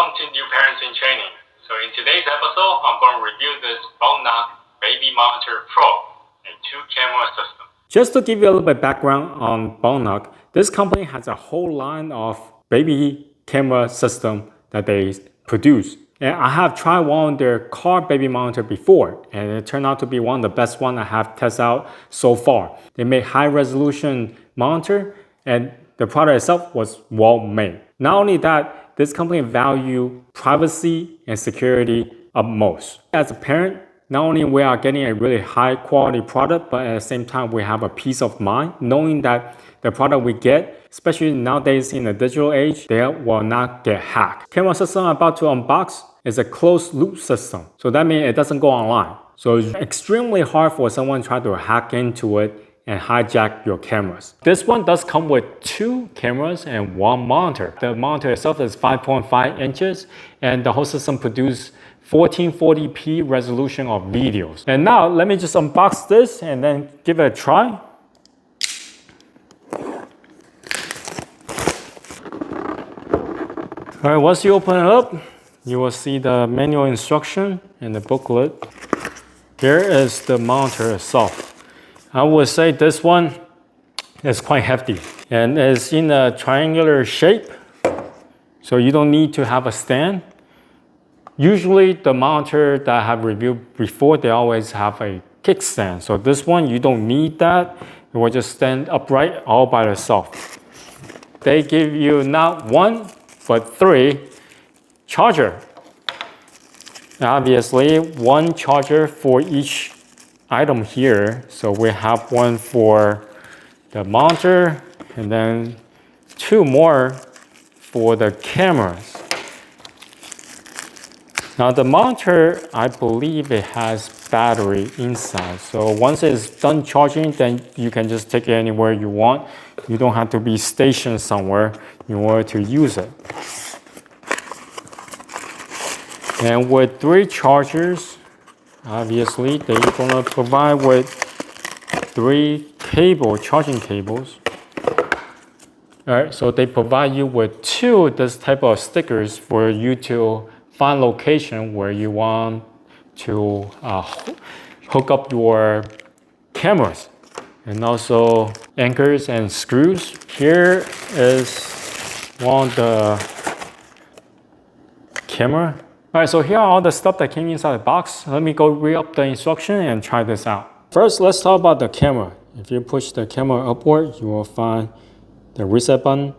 Welcome to New Parents in Training. So in today's episode, I'm going to review this Bonoch Baby Monitor Pro, a 2-camera system. Just to give you a little bit background on Bonoch, this company has a whole line of baby camera system that they produce. And I have tried one of their car baby monitor before, and it turned out to be one of the best one I have tested out so far. They make high resolution monitor, and the product itself was well made. Not only that, this company value privacy and security utmost. As a parent, not only we are getting a really high quality product, but at the same time we have a peace of mind knowing that the product we get, especially nowadays in the digital age, they will not get hacked. Camera system I'm about to unbox is a closed loop system. So that means it doesn't go online. So it's extremely hard for someone to try to hack into it and hijack your cameras. This one does come with 2 cameras and 1 monitor. The monitor itself is 5.5 inches and the whole system produces 1440p resolution of videos. And now let me just unbox this and then give it a try. All right, once you open it up, you will see the manual instruction and the booklet. Here is the monitor itself. I would say this one is quite hefty and is in a triangular shape, so you don't need to have a stand. Usually the monitor that I have reviewed before, they always have a kickstand. So this one, you don't need that. It will just stand upright all by itself. They give you not 1, but 3 charger. Obviously, 1 charger for each item here. So we have 1 for the monitor and then 2 more for the cameras. Now the monitor, I believe it has battery inside. So once it's done charging, then you can just take it anywhere you want. You don't have to be stationed somewhere in order to use it. And with 3 chargers, obviously they're gonna provide with 3 charging cables. All right, so they provide you with 2 this type of stickers for you to find location where you want to hook up your cameras, and also anchors and screws. Here is one of the camera. All right, so here are all the stuff that came inside the box. Let me go read up the instruction and try this out. First, let's talk about the camera. If you push the camera upward, you will find the reset button,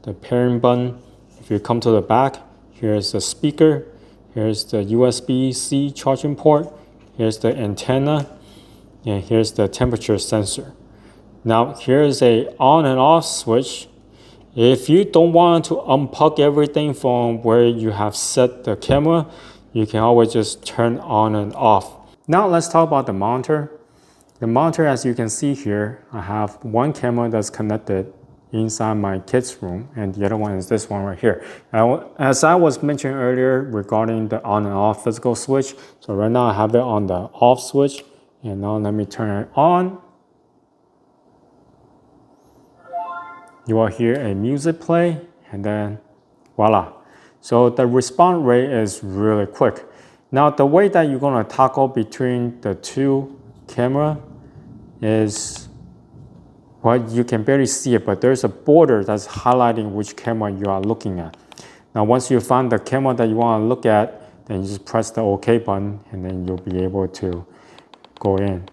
the pairing button. If you come to the back, here's the speaker, here's the USB-C charging port, here's the antenna, and here's the temperature sensor. Now, here's a on and off switch. If you don't want to unplug everything from where you have set the camera, you can always just turn on and off. Now let's talk about the monitor. The monitor, as you can see here, I have 1 camera that's connected inside my kids' room, and the other one is this one right here. Now, as I was mentioning earlier regarding the on and off physical switch, so right now I have it on the off switch, and now let me turn it on. You will hear a music play, and then voila. So the response rate is really quick. Now the way that you're gonna toggle between the 2 camera is, well, you can barely see it, but there's a border that's highlighting which camera you are looking at. Now once you find the camera that you wanna look at, then you just press the OK button, and then you'll be able to go in.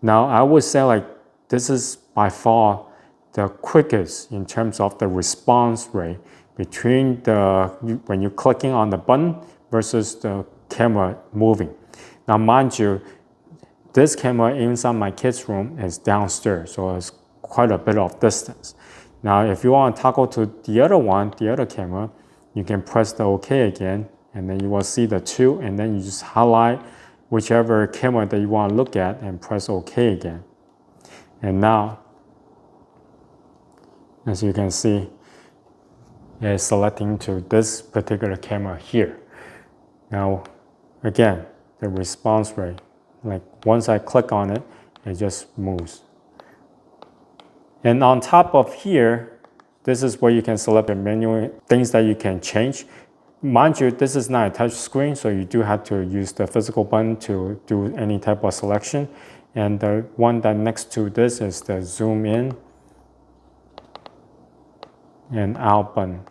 Now I would say like this is by far the quickest in terms of the response rate between when you're clicking on the button versus the camera moving. Now mind you, this camera inside my kids' room is downstairs, so it's quite a bit of distance. Now if you want to toggle to the other one, the other camera, you can press the OK again, and then you will see the 2, and then you just highlight whichever camera that you want to look at and press OK again. And now, as you can see, it's selecting to this particular camera here. Now, again, the response rate, like once I click on it, it just moves. And on top of here, this is where you can select the menu, things that you can change. mind you, this is not a touch screen, so you do have to use the physical button to do any type of selection. And the one that next to this is the zoom in and out button.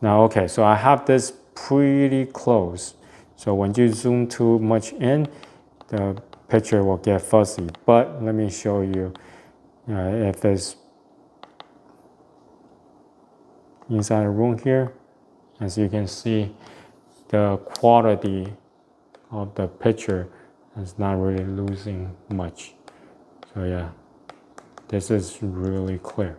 Now, okay, so I have this pretty close. So when you zoom too much in, the picture will get fuzzy. But let me show you if it's inside the room here. As you can see, the quality of the picture is not really losing much. So yeah, this is really clear.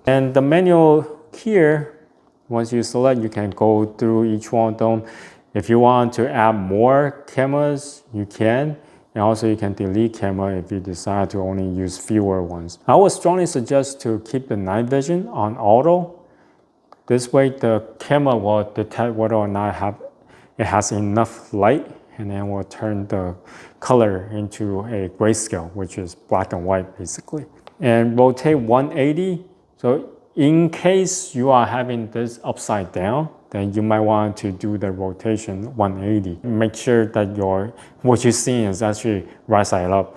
And the menu here, once you select, you can go through each one of them. If you want to add more cameras, you can. And also you can delete camera if you decide to only use fewer ones. I would strongly suggest to keep the night vision on auto. This way the camera will detect whether or not it has enough light, and then will turn the color into a grayscale, which is black and white basically. And rotate 180. So in case you are having this upside down, then you might want to do the rotation 180. Make sure that what you're seeing is actually right side up.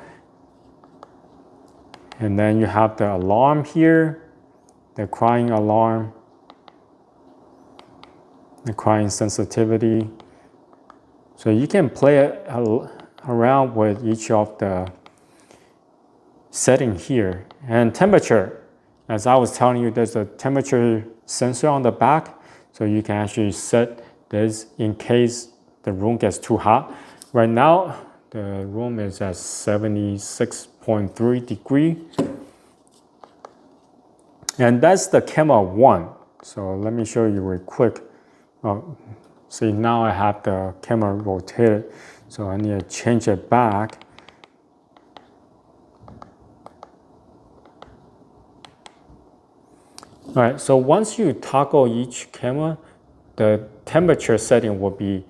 And then you have the alarm here, the crying alarm, the crying sensitivity. So you can play around with each of the setting here. And temperature, as I was telling you, there's a temperature sensor on the back. So you can actually set this in case the room gets too hot. Right now, the room is at 76.3 degrees. And that's the camera 1. So let me show you real quick. See, now I have the camera rotated. So I need to change it back. All right, so once you toggle each camera, the temperature setting will be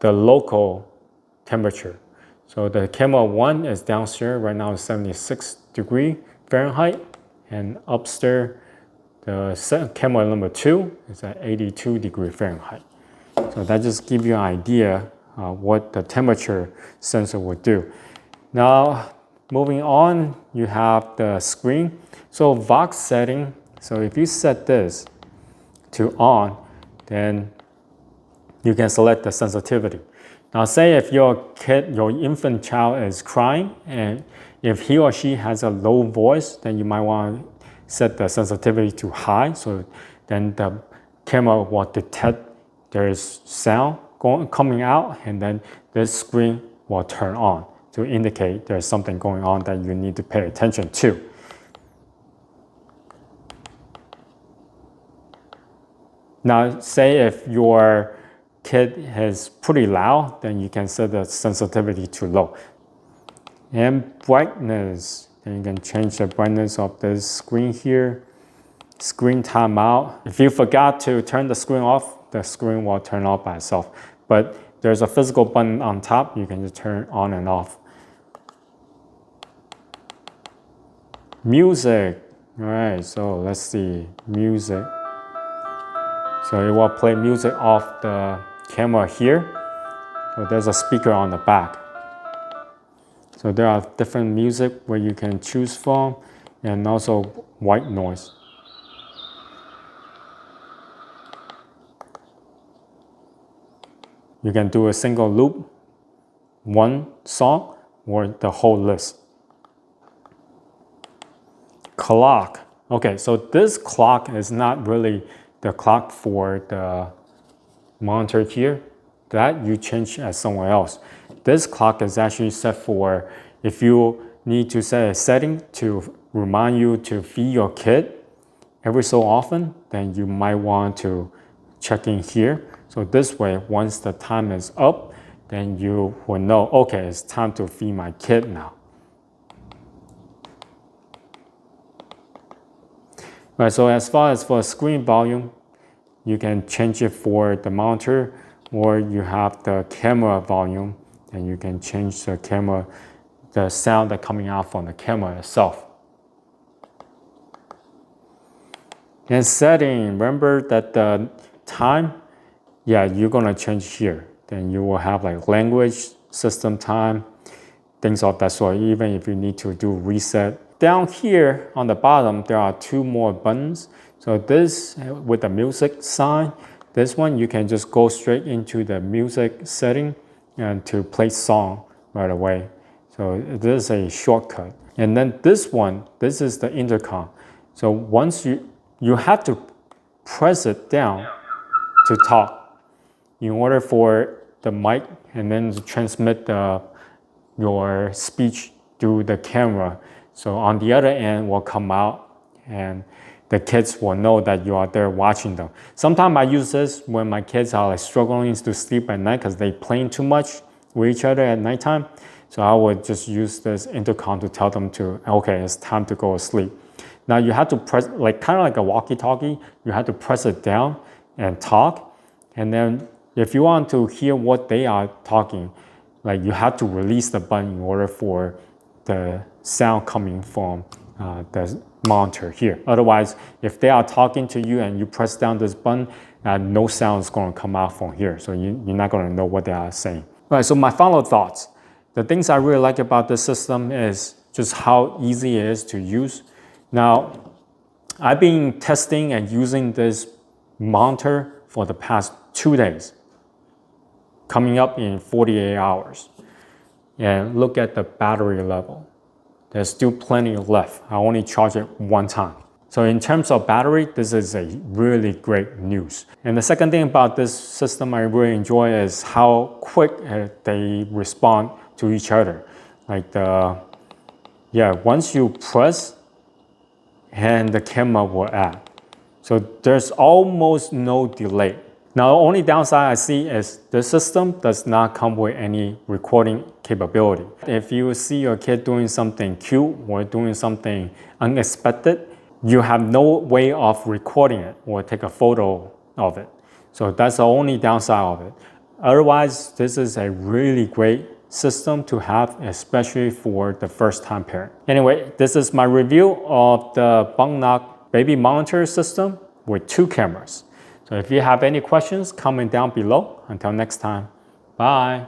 the local temperature. So the camera 1 is downstairs, right now is 76 degrees Fahrenheit, and upstairs, the camera number 2 is at 82 degrees Fahrenheit. So that just gives you an idea what the temperature sensor will do. Now, moving on, you have the screen. So Vox setting, so if you set this to on, then you can select the sensitivity. Now say if your infant child is crying, and if he or she has a low voice, then you might want to set the sensitivity to high, so then the camera will detect there is sound coming out, and then this screen will turn on to indicate there's something going on that you need to pay attention to. Now, say if your kid is pretty loud, then you can set the sensitivity to low. And brightness, then you can change the brightness of the screen here. Screen timeout. If you forgot to turn the screen off, the screen will turn off by itself. But there's a physical button on top, you can just turn on and off. Music. All right, so let's see, music. So it will play music off the camera here. So there's a speaker on the back. So there are different music where you can choose from, and also white noise. You can do a single loop, one song, or the whole list. Clock. Okay, so this clock is not really the clock for the monitor here. That you change as somewhere else. This clock is actually set for if you need to set a setting to remind you to feed your kid every so often, then you might want to check in here. So this way, once the time is up, then you will know, okay, it's time to feed my kid now. Right, so as far as for screen volume, you can change it for the monitor, or you have the camera volume, and you can change the camera, the sound that's coming out from the camera itself. And setting, remember that the time, yeah, you're gonna change here. Then you will have like language, system time, things of that sort, even if you need to do reset. Down here on the bottom, there are two more buttons. So this with the music sign, this one you can just go straight into the music setting and to play song right away. So this is a shortcut. And then this one, this is the intercom. So once you have to press it down to talk in order for the mic and then to transmit your speech through the camera. So on the other end will come out and the kids will know that you are there watching them. Sometimes I use this when my kids are like struggling to sleep at night because they playing too much with each other at nighttime. So I would just use this intercom to tell them to, okay, it's time to go to sleep. Now you have to press, like kind of like a walkie-talkie, you have to press it down and talk. And then if you want to hear what they are talking, like you have to release the button in order for the sound coming from the monitor here. Otherwise, if they are talking to you and you press down this button, no sound is going to come out from here. So you're not going to know what they are saying. All right, so my final thoughts. The things I really like about this system is just how easy it is to use. Now, I've been testing and using this monitor for the past 2 days, coming up in 48 hours. And look at the battery level. There's still plenty left. I only charge it one time. So in terms of battery, this is a really great news. And the second thing about this system I really enjoy is how quick they respond to each other. Like once you press, and the camera will add. So there's almost no delay. Now, the only downside I see is the system does not come with any recording capability. If you see your kid doing something cute or doing something unexpected, you have no way of recording it or take a photo of it. So that's the only downside of it. Otherwise, this is a really great system to have, especially for the first-time parent. Anyway, this is my review of the Bonoch Baby Monitor system with 2 cameras. So if you have any questions, comment down below. Until next time, bye.